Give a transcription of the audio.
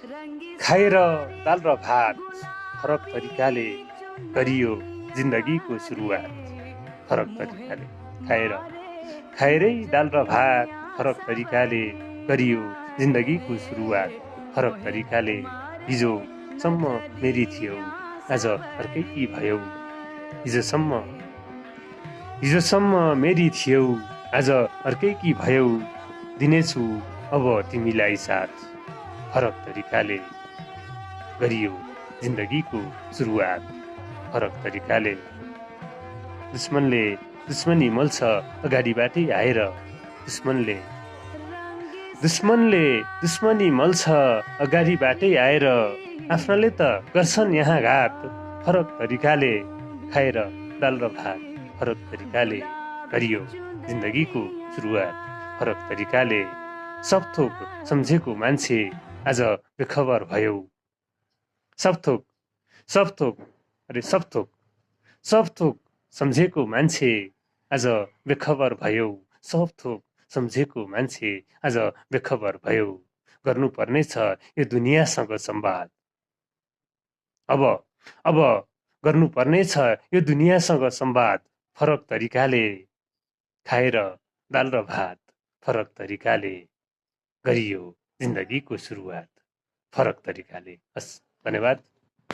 खाएर दाल र भात फरक तरिकाले गरियो जिन्दगीको सुरुवात। फरक तरिकाले खाएरै दाल र भात फरक तरिकाले गरियो जिन्दगीको सुरुवात। फरक तरिकाले हिजोसम्म मेरी थियौ आज अर्कैकी भयौ। हिजोसम्म मेरी थियौ आज अर्कैकी भयौ। दिनेछु अब तिमीलाई साथ फरक तरिकाले गरियो जिन्दगीको सुरुवात। फरक तरिकाले दुश्मनी मल्छ अगाडिबाटै आएर। दुश्मनी मल्छ अगाडिबाटै आएर। आफ्नाले त गर्छन् यहाँ घात। फरक तरिकाले खाएर दाल र भात फरक तरिकाले गरियो जिन्दगीको सुरुवात। फरक तरिकाले सबथोक सम्झेको मान्छे आज बेखबर भयौ। सबथोक सम्झेको मान्छे आज बेखबर भयौ। सबथोक सम्झेको मान्छे आज बेखबर भयौ। गर्नुपर्नेछ यो दुनियाँसँग संवाद। अब गर्नुपर्नेछ यो दुनियाँसँग संवाद। फरक तरिकाले खाएर दाल र भात फरक तरिकाले गरियो जिन्दगीको सुरुवात। फरक तरिकाले। हस्, धन्यवाद।